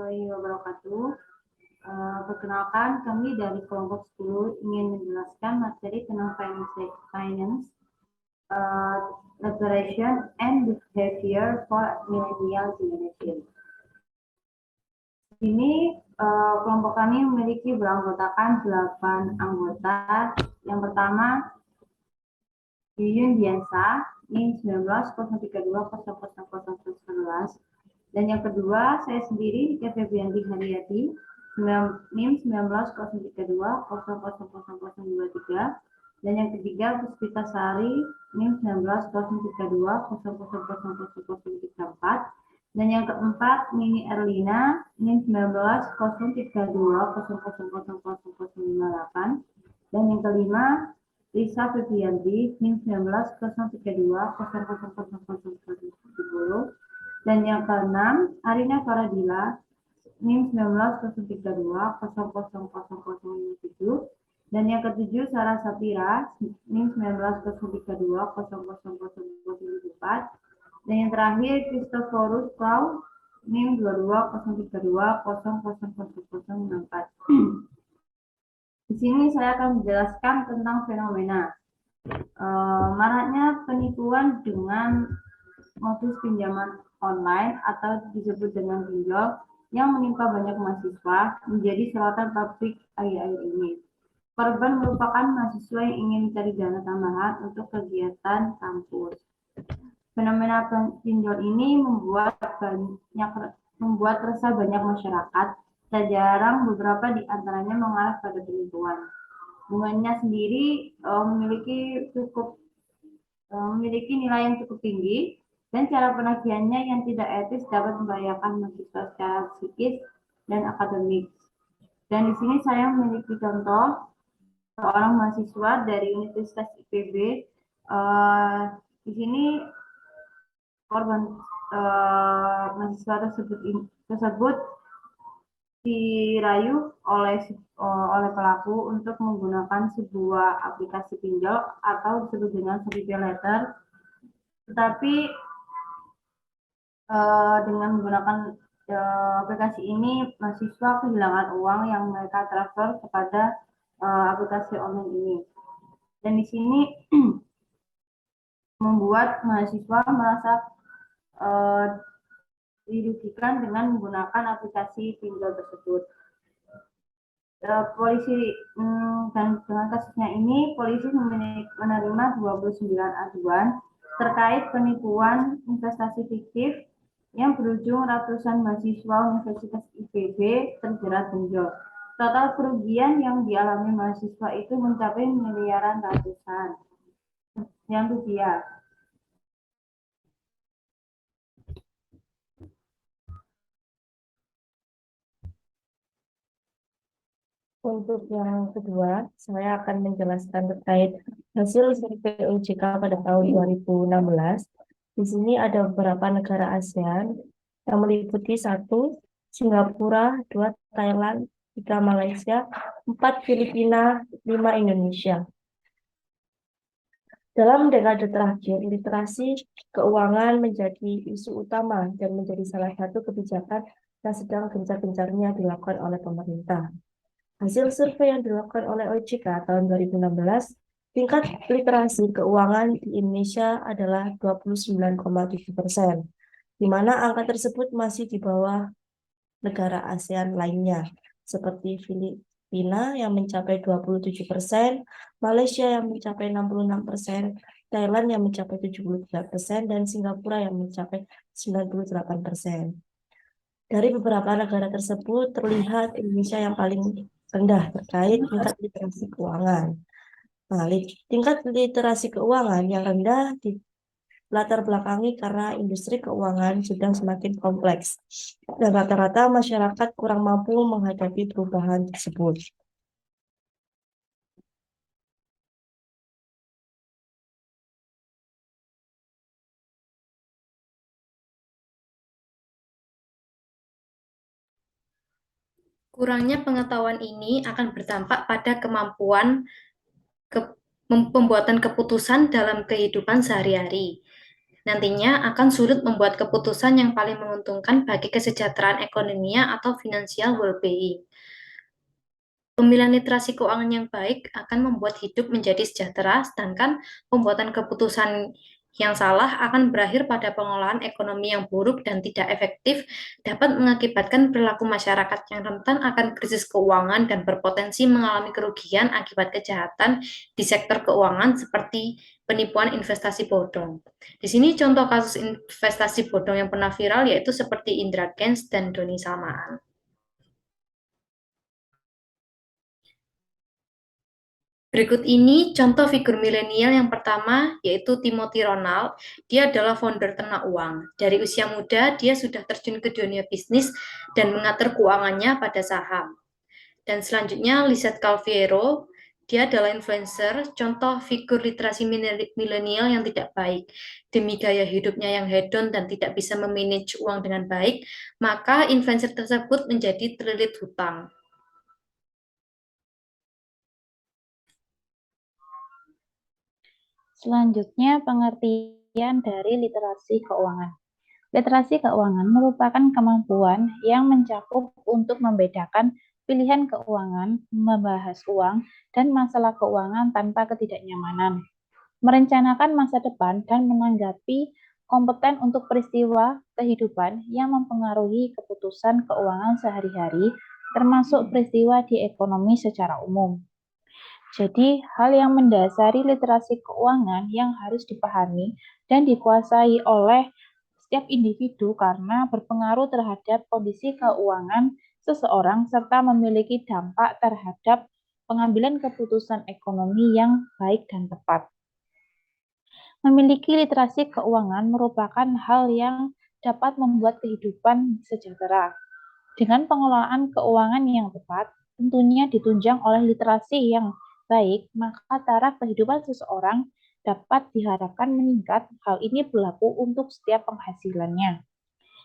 warahmatullahi wabarakatuh. Perkenalkan, kami dari kelompok 10 ingin menjelaskan materi tentang finance, liberation and behavior for millennial generation. Ini kelompok kami memiliki beranggotakan 8 anggota. Yang pertama, Yuyun Diansa, NIM 1903200011. Dan yang kedua, saya sendiri, Ika Febrianti Haryati, NIM 1903200023. Dan yang ketiga, Puspita Sari, NIM 1903200034. Dan yang keempat, Nini Erlina, NIM 190320000058. Dan yang kelima, Lisa Febrianti, NIM 190320000010. Dan yang keenam, Arina Faradila, NIM 190320000057. Dan yang ketujuh, Sarah Sapira, NIM 190320000004. Dan yang terakhir, Christophorus Klau, NIM 220320000064. Di sini saya akan menjelaskan tentang fenomena maraknya penipuan dengan modus pinjaman online atau disebut dengan pinjol yang menimpa banyak mahasiswa menjadi sorotan publik akhir-akhir ini. Korban merupakan mahasiswa yang ingin mencari dana tambahan untuk kegiatan kampus. Fenomena pinjol ini membuat resah banyak masyarakat. Tak jarang beberapa di antaranya mengarah pada penipuan. Bunganya sendiri memiliki nilai yang cukup tinggi, dan cara penagihannya yang tidak etis dapat membahayakan mahasiswa secara psikis dan akademik. Dan di sini saya memiliki contoh seorang mahasiswa dari Universitas IPB. Di sini korban mahasiswa tersebut dirayu oleh pelaku untuk menggunakan sebuah aplikasi pinjol atau disebut dengan pay letter. Tetapi dengan menggunakan aplikasi ini, mahasiswa kehilangan uang yang mereka transfer kepada aplikasi online ini. Dan di sini membuat mahasiswa merasa dirugikan dengan menggunakan aplikasi pinjol tersebut. Polisi dan dengan kasusnya ini, polisi menerima 29 aduan terkait penipuan investasi fiktif yang berujung ratusan mahasiswa Universitas IPB terjerat pinjol. Total kerugian yang dialami mahasiswa itu mencapai miliaran ratusan rupiah. Untuk yang kedua, saya akan menjelaskan terkait hasil survei OJK pada tahun 2016. Di sini ada beberapa negara ASEAN yang meliputi 1, Singapura, 2, Thailand, 3, Malaysia, 4, Filipina, 5, Indonesia. Dalam dekade terakhir, literasi keuangan menjadi isu utama dan menjadi salah satu kebijakan yang sedang gencar-gencarnya dilakukan oleh pemerintah. Hasil survei yang dilakukan oleh OJK tahun 2016, tingkat literasi keuangan di Indonesia adalah 29,7%, di mana angka tersebut masih di bawah negara ASEAN lainnya, seperti Filipina yang mencapai 27%, Malaysia yang mencapai 66%, Thailand yang mencapai 73%, dan Singapura yang mencapai 98%. Dari beberapa negara tersebut, terlihat Indonesia yang paling rendah terkait tingkat literasi keuangan. Nah, tingkat literasi keuangan yang rendah latar belakangi karena industri keuangan sedang semakin kompleks dan rata-rata masyarakat kurang mampu menghadapi perubahan tersebut. Kurangnya pengetahuan ini akan berdampak pada kemampuan pembuatan keputusan dalam kehidupan sehari-hari. Nantinya akan sulit membuat keputusan yang paling menguntungkan bagi kesejahteraan ekonominya atau financial well-being. Pemilihan literasi keuangan yang baik akan membuat hidup menjadi sejahtera, sedangkan pembuatan keputusan yang salah akan berakhir pada pengelolaan ekonomi yang buruk dan tidak efektif, dapat mengakibatkan perilaku masyarakat yang rentan akan krisis keuangan dan berpotensi mengalami kerugian akibat kejahatan di sektor keuangan seperti penipuan investasi bodong. Di sini contoh kasus investasi bodong yang pernah viral yaitu seperti Indra Kents dan Doni Salmanan. Berikut ini contoh figur milenial yang pertama, yaitu Timothy Ronald. Dia adalah founder Ternak Uang. Dari usia muda, dia sudah terjun ke dunia bisnis dan mengatur keuangannya pada saham. Dan selanjutnya, Lizeth Calviero. Dia adalah influencer, contoh figur literasi milenial yang tidak baik. Demi gaya hidupnya yang hedon dan tidak bisa memanage uang dengan baik, maka influencer tersebut menjadi terlilit hutang. Selanjutnya, pengertian dari literasi keuangan. Literasi keuangan merupakan kemampuan yang mencakup untuk membedakan pilihan keuangan, membahas uang, dan masalah keuangan tanpa ketidaknyamanan, merencanakan masa depan, dan menanggapi kompeten untuk peristiwa kehidupan yang mempengaruhi keputusan keuangan sehari-hari, termasuk peristiwa di ekonomi secara umum. Jadi, hal yang mendasari literasi keuangan yang harus dipahami dan dikuasai oleh setiap individu karena berpengaruh terhadap kondisi keuangan seseorang serta memiliki dampak terhadap pengambilan keputusan ekonomi yang baik dan tepat. Memiliki literasi keuangan merupakan hal yang dapat membuat kehidupan sejahtera. Dengan pengelolaan keuangan yang tepat, tentunya ditunjang oleh literasi yang baik, maka taraf kehidupan seseorang dapat diharapkan meningkat. Hal ini berlaku untuk setiap penghasilannya.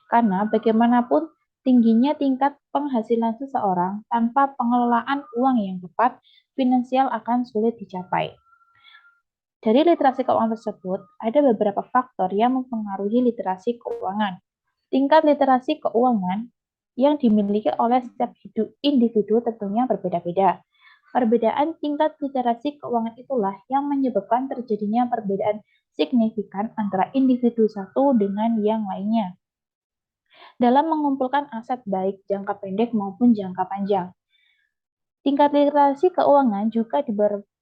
Karena bagaimanapun tingginya tingkat penghasilan seseorang tanpa pengelolaan uang yang tepat, finansial akan sulit dicapai. Dari literasi keuangan tersebut, ada beberapa faktor yang mempengaruhi literasi keuangan. Tingkat literasi keuangan yang dimiliki oleh setiap individu tentunya berbeda-beda. Perbedaan tingkat literasi keuangan itulah yang menyebabkan terjadinya perbedaan signifikan antara individu satu dengan yang lainnya dalam mengumpulkan aset baik jangka pendek maupun jangka panjang. Tingkat literasi keuangan juga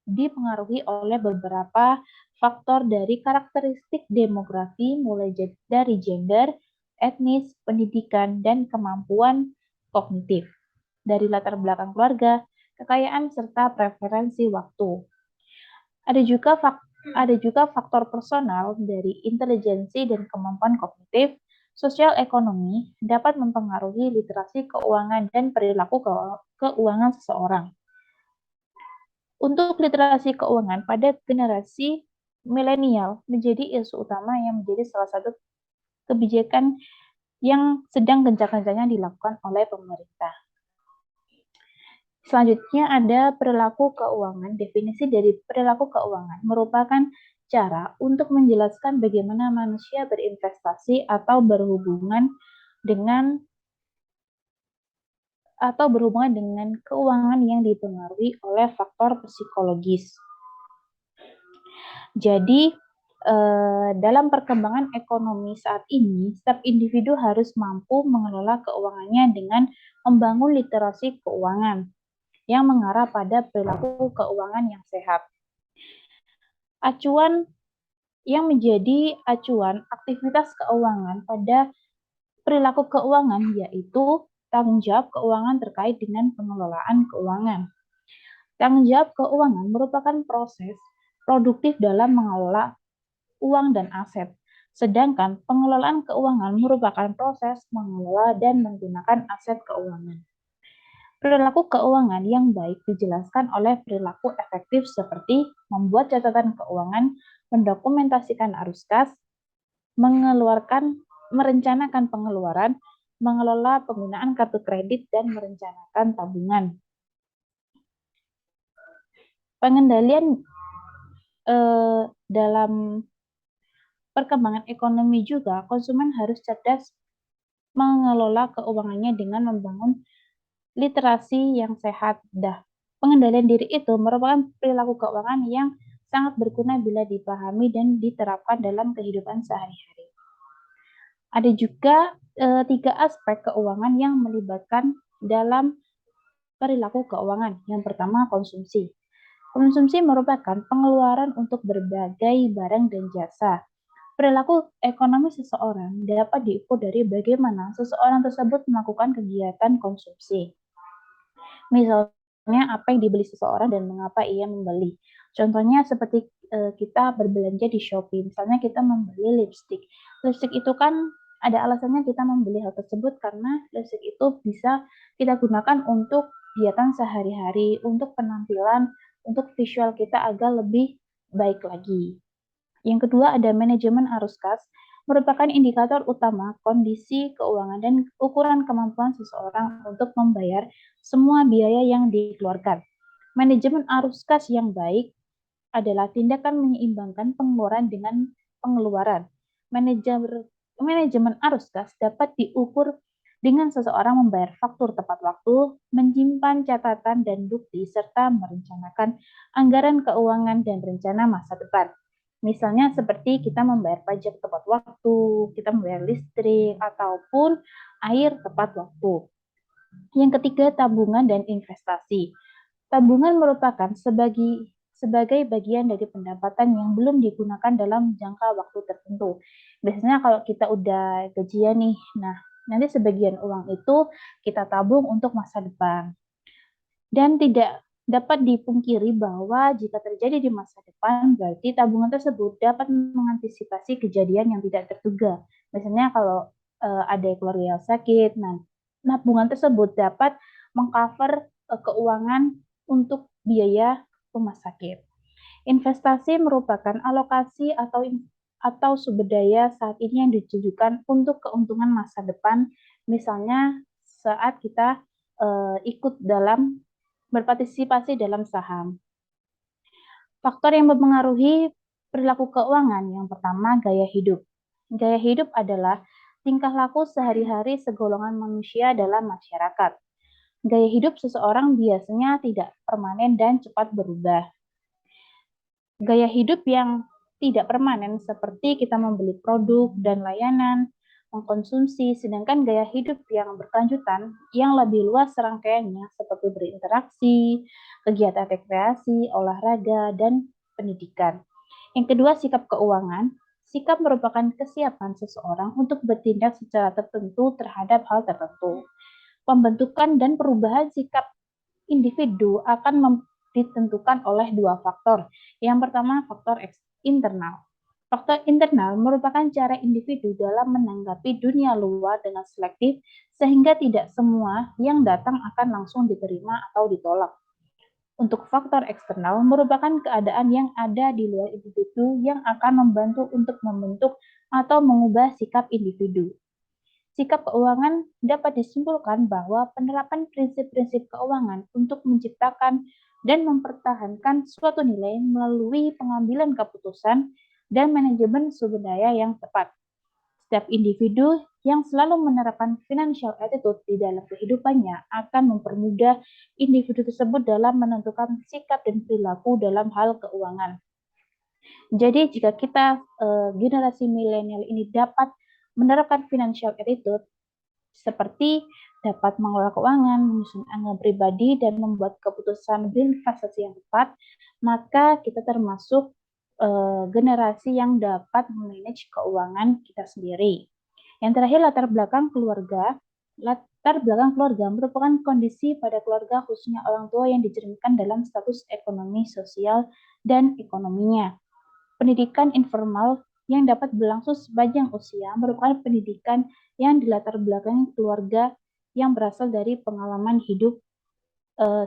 dipengaruhi oleh beberapa faktor dari karakteristik demografi mulai dari gender, etnis, pendidikan, dan kemampuan kognitif, dari latar belakang keluarga, kekayaan, serta preferensi waktu. Ada juga faktor personal dari intelijensi dan kemampuan kognitif, sosial ekonomi dapat mempengaruhi literasi keuangan dan perilaku keuangan seseorang. Untuk literasi keuangan pada generasi milenial menjadi isu utama yang menjadi salah satu kebijakan yang sedang gencar-gencarnya dilakukan oleh pemerintah. Selanjutnya ada perilaku keuangan. Definisi dari perilaku keuangan merupakan cara untuk menjelaskan bagaimana manusia berinvestasi atau berhubungan dengan keuangan yang dipengaruhi oleh faktor psikologis. Jadi, dalam perkembangan ekonomi saat ini, setiap individu harus mampu mengelola keuangannya dengan membangun literasi keuangan yang mengarah pada perilaku keuangan yang sehat. Acuan yang menjadi acuan aktivitas keuangan pada perilaku keuangan yaitu tanggung jawab keuangan terkait dengan pengelolaan keuangan. Tanggung jawab keuangan merupakan proses produktif dalam mengelola uang dan aset, sedangkan pengelolaan keuangan merupakan proses mengelola dan menggunakan aset keuangan. Perilaku keuangan yang baik dijelaskan oleh perilaku efektif seperti membuat catatan keuangan, mendokumentasikan arus kas, merencanakan pengeluaran, mengelola penggunaan kartu kredit, dan merencanakan tabungan. Pengendalian dalam perkembangan ekonomi juga, konsumen harus cerdas mengelola keuangannya dengan membangun literasi yang sehat. Pengendalian diri itu merupakan perilaku keuangan yang sangat berguna bila dipahami dan diterapkan dalam kehidupan sehari-hari. Ada juga 3 aspek keuangan yang melibatkan dalam perilaku keuangan. Yang pertama, konsumsi. Konsumsi merupakan pengeluaran untuk berbagai barang dan jasa. Perilaku ekonomi seseorang dapat diukur dari bagaimana seseorang tersebut melakukan kegiatan konsumsi. Misalnya, apa yang dibeli seseorang dan mengapa ia membeli. Contohnya seperti kita berbelanja di Shopee. Misalnya kita membeli lipstik. Lipstik itu kan ada alasannya kita membeli hal tersebut karena lipstik itu bisa kita gunakan untuk kegiatan sehari-hari, untuk penampilan, untuk visual kita agar lebih baik lagi. Yang kedua ada manajemen arus kas, merupakan indikator utama kondisi keuangan dan ukuran kemampuan seseorang untuk membayar semua biaya yang dikeluarkan. Manajemen arus kas yang baik adalah tindakan menyeimbangkan pengeluaran dengan pengeluaran. Manajemen arus kas dapat diukur dengan seseorang membayar faktur tepat waktu, menyimpan catatan dan bukti, serta merencanakan anggaran keuangan dan rencana masa depan. Misalnya seperti kita membayar pajak tepat waktu, kita membayar listrik, ataupun air tepat waktu. Yang ketiga, tabungan dan investasi. Tabungan merupakan sebagai bagian dari pendapatan yang belum digunakan dalam jangka waktu tertentu. Biasanya kalau kita udah gajian nih, nanti sebagian uang itu kita tabung untuk masa depan. Dan tidak dapat dipungkiri bahwa jika terjadi di masa depan, berarti tabungan tersebut dapat mengantisipasi kejadian yang tidak terduga. Misalnya kalau ada keluarga yang sakit, tabungan tersebut dapat mengcover keuangan untuk biaya rumah sakit. Investasi merupakan alokasi atau sumber daya saat ini yang ditujukan untuk keuntungan masa depan, misalnya saat kita ikut dalam berpartisipasi dalam saham. Faktor yang mempengaruhi perilaku keuangan, yang pertama gaya hidup. Gaya hidup adalah tingkah laku sehari-hari segolongan manusia dalam masyarakat. Gaya hidup seseorang biasanya tidak permanen dan cepat berubah. Gaya hidup yang tidak permanen seperti kita membeli produk dan layanan, mengkonsumsi, sedangkan gaya hidup yang berkelanjutan yang lebih luas serangkaiannya seperti berinteraksi, kegiatan rekreasi, olahraga, dan pendidikan. Yang kedua, sikap keuangan. Sikap merupakan kesiapan seseorang untuk bertindak secara tertentu terhadap hal tertentu. Pembentukan dan perubahan sikap individu akan ditentukan oleh 2 faktor. Yang pertama, faktor internal. Faktor internal merupakan cara individu dalam menanggapi dunia luar dengan selektif, sehingga tidak semua yang datang akan langsung diterima atau ditolak. Untuk faktor eksternal merupakan keadaan yang ada di luar individu yang akan membantu untuk membentuk atau mengubah sikap individu. Sikap keuangan dapat disimpulkan bahwa penerapan prinsip-prinsip keuangan untuk menciptakan dan mempertahankan suatu nilai melalui pengambilan keputusan dan manajemen sumber daya yang tepat. Setiap individu yang selalu menerapkan financial attitude di dalam kehidupannya akan mempermudah individu tersebut dalam menentukan sikap dan perilaku dalam hal keuangan. Jadi jika kita generasi milenial ini dapat menerapkan financial attitude seperti dapat mengelola keuangan, menyusun anggaran pribadi, dan membuat keputusan berinvestasi yang tepat, maka kita termasuk generasi yang dapat memanage keuangan kita sendiri. Yang terakhir, latar belakang keluarga. Latar belakang keluarga merupakan kondisi pada keluarga, khususnya orang tua, yang dicerminkan dalam status ekonomi, sosial, dan ekonominya. Pendidikan informal yang dapat berlangsung sepanjang usia merupakan pendidikan yang dilatar belakangi keluarga yang berasal dari pengalaman hidup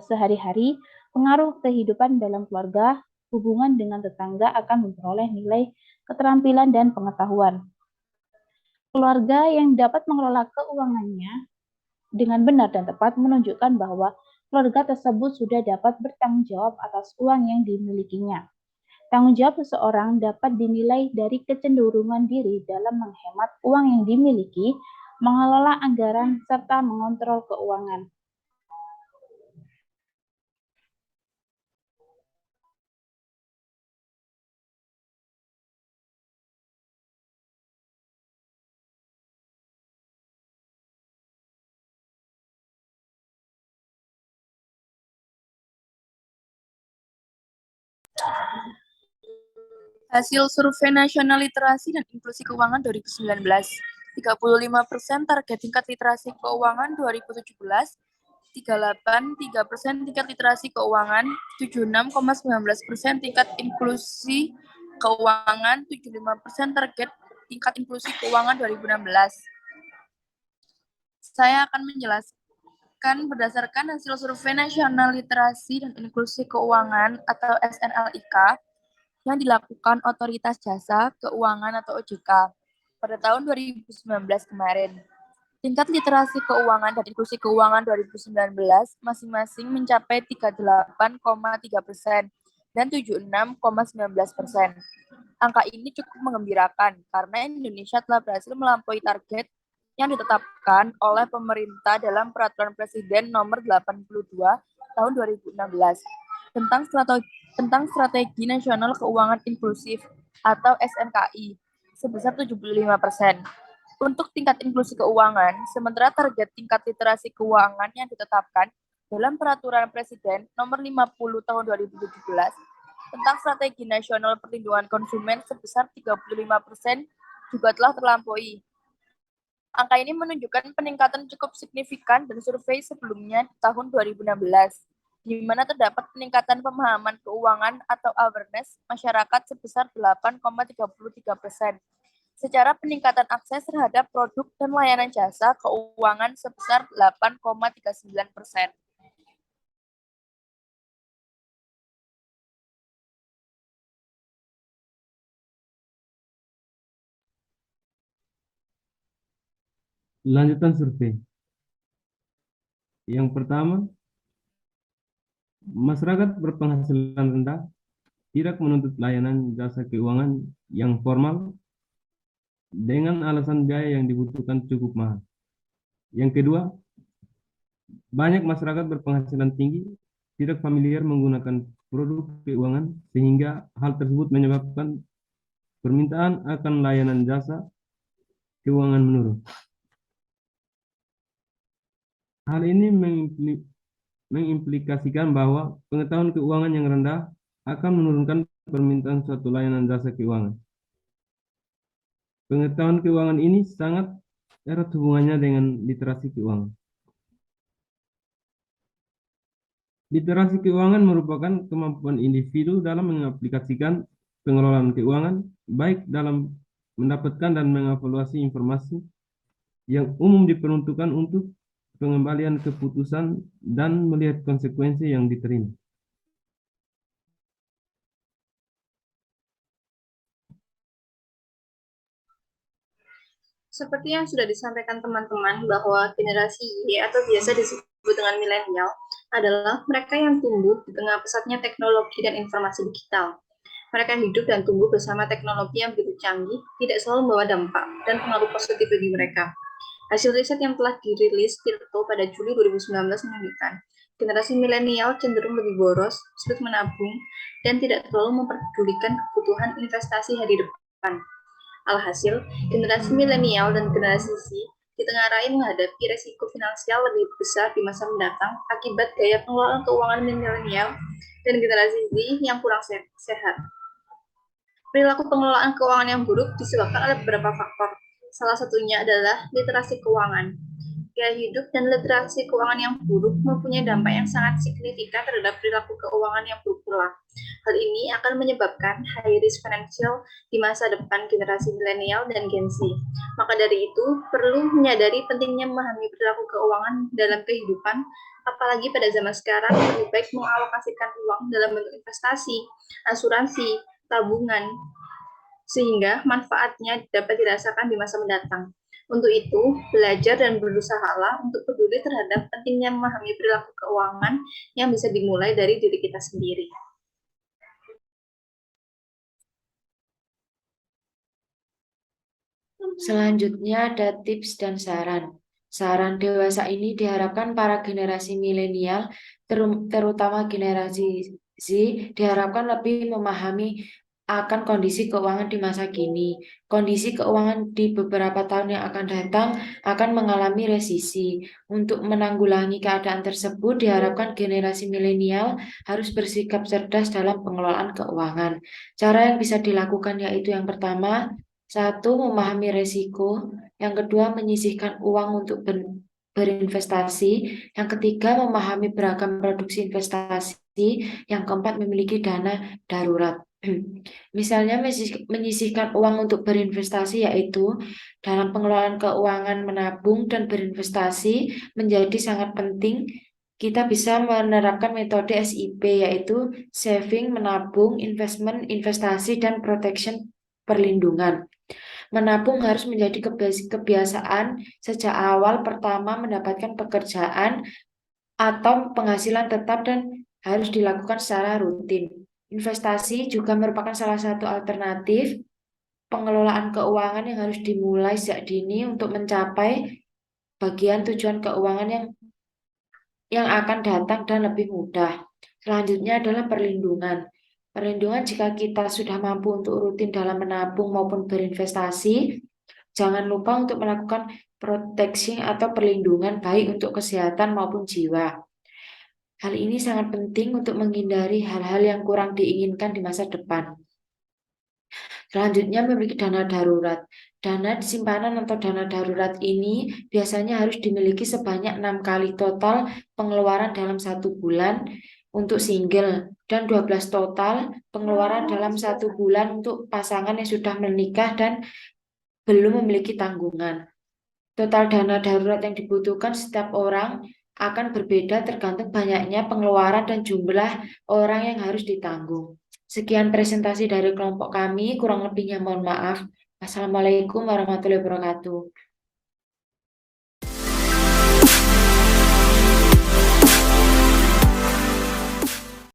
sehari-hari, pengaruh kehidupan dalam keluarga, hubungan dengan tetangga akan memperoleh nilai keterampilan dan pengetahuan. Keluarga yang dapat mengelola keuangannya dengan benar dan tepat menunjukkan bahwa keluarga tersebut sudah dapat bertanggung jawab atas uang yang dimilikinya. Tanggung jawab seseorang dapat dinilai dari kecenderungan diri dalam menghemat uang yang dimiliki, mengelola anggaran, serta mengontrol keuangan. Hasil Survei Nasional Literasi dan Inklusi Keuangan 2019, 35% target tingkat literasi keuangan 2017, 38,3% tingkat literasi keuangan, 76,19% tingkat inklusi keuangan, 75% target tingkat inklusi keuangan 2016. Saya akan menjelaskan berdasarkan hasil Survei Nasional Literasi dan Inklusi Keuangan atau SNLIK yang dilakukan Otoritas Jasa Keuangan atau OJK pada tahun 2019 kemarin. Tingkat literasi keuangan dan inklusi keuangan 2019 masing-masing mencapai 38,3% dan 76,19%. Angka ini cukup mengembirakan karena Indonesia telah berhasil melampaui target yang ditetapkan oleh pemerintah dalam Peraturan Presiden Nomor 82 Tahun 2016 tentang Strategi Nasional Keuangan Inklusif atau SNKI sebesar 75%. Untuk tingkat inklusi keuangan, sementara target tingkat literasi keuangan yang ditetapkan dalam Peraturan Presiden Nomor 50 Tahun 2017 tentang Strategi Nasional Perlindungan Konsumen sebesar 35% juga telah terlampaui. Angka ini menunjukkan peningkatan cukup signifikan dari survei sebelumnya di tahun 2016, di mana terdapat peningkatan pemahaman keuangan atau awareness masyarakat sebesar 8,33%. Secara peningkatan akses terhadap produk dan layanan jasa keuangan sebesar 8,39%. Lanjutan survei. Yang pertama, masyarakat berpenghasilan rendah tidak menuntut layanan jasa keuangan yang formal dengan alasan biaya yang dibutuhkan cukup mahal. Yang kedua, banyak masyarakat berpenghasilan tinggi tidak familiar menggunakan produk keuangan sehingga hal tersebut menyebabkan permintaan akan layanan jasa keuangan menurun. Hal ini mengimplikasikan bahwa pengetahuan keuangan yang rendah akan menurunkan permintaan suatu layanan jasa keuangan. Pengetahuan keuangan ini sangat erat hubungannya dengan literasi keuangan. Literasi keuangan merupakan kemampuan individu dalam mengaplikasikan pengelolaan keuangan, baik dalam mendapatkan dan mengevaluasi informasi yang umum diperuntukkan untuk pengembalian keputusan dan melihat konsekuensi yang diterima. Seperti yang sudah disampaikan teman-teman bahwa generasi Y atau biasa disebut dengan milenial adalah mereka yang tumbuh di tengah pesatnya teknologi dan informasi digital. Mereka hidup dan tumbuh bersama teknologi yang begitu canggih, tidak selalu membawa dampak dan pengaruh positif bagi mereka. Hasil riset yang telah dirilis Tirto pada Juli 2019 menunjukkan generasi milenial cenderung lebih boros, sulit menabung, dan tidak terlalu memperdulikan kebutuhan investasi hari depan. Alhasil, generasi milenial dan generasi Z ditengarai menghadapi resiko finansial lebih besar di masa mendatang akibat gaya pengelolaan keuangan milenial dan generasi Z yang kurang sehat. Perilaku pengelolaan keuangan yang buruk disebabkan oleh beberapa faktor. Salah satunya adalah literasi keuangan. Gaya hidup dan literasi keuangan yang buruk mempunyai dampak yang sangat signifikan terhadap perilaku keuangan yang buruk pula. Hal ini akan menyebabkan high risk financial di masa depan generasi milenial dan Gen Z. Maka dari itu, perlu menyadari pentingnya memahami perilaku keuangan dalam kehidupan, apalagi pada zaman sekarang lebih baik mengalokasikan uang dalam bentuk investasi, asuransi, tabungan, sehingga manfaatnya dapat dirasakan di masa mendatang. Untuk itu, belajar dan berusahalah untuk peduli terhadap pentingnya memahami perilaku keuangan yang bisa dimulai dari diri kita sendiri. Selanjutnya ada tips dan saran. Saran dewasa ini diharapkan para generasi milenial, terutama generasi Z, diharapkan lebih memahami akan kondisi keuangan di masa kini. Kondisi keuangan di beberapa tahun yang akan datang akan mengalami resesi. Untuk menanggulangi keadaan tersebut, diharapkan generasi milenial harus bersikap cerdas dalam pengelolaan keuangan. Cara yang bisa dilakukan yaitu yang pertama, satu, memahami resiko. Yang kedua, menyisihkan uang untuk berinvestasi. Yang ketiga, memahami beragam produksi investasi. Yang keempat, memiliki dana darurat. Misalnya menyisihkan uang untuk berinvestasi yaitu dalam pengelolaan keuangan menabung dan berinvestasi menjadi sangat penting. Kita bisa menerapkan metode SIP yaitu saving, menabung, investment, investasi, dan protection perlindungan. Menabung harus menjadi kebiasaan sejak awal pertama mendapatkan pekerjaan atau penghasilan tetap dan harus dilakukan secara rutin. Investasi juga merupakan salah satu alternatif pengelolaan keuangan yang harus dimulai sejak dini untuk mencapai bagian tujuan keuangan yang akan datang dan lebih mudah. Selanjutnya adalah perlindungan. Perlindungan jika kita sudah mampu untuk rutin dalam menabung maupun berinvestasi, jangan lupa untuk melakukan proteksi atau perlindungan baik untuk kesehatan maupun jiwa. Hal ini sangat penting untuk menghindari hal-hal yang kurang diinginkan di masa depan. Selanjutnya memiliki dana darurat. Dana simpanan atau dana darurat ini biasanya harus dimiliki sebanyak 6 kali total pengeluaran dalam 1 bulan untuk single dan 12 total pengeluaran dalam 1 bulan untuk pasangan yang sudah menikah dan belum memiliki tanggungan. Total dana darurat yang dibutuhkan setiap orang akan berbeda tergantung banyaknya pengeluaran dan jumlah orang yang harus ditanggung. Sekian presentasi dari kelompok kami, kurang lebihnya mohon maaf. Assalamualaikum warahmatullahi wabarakatuh.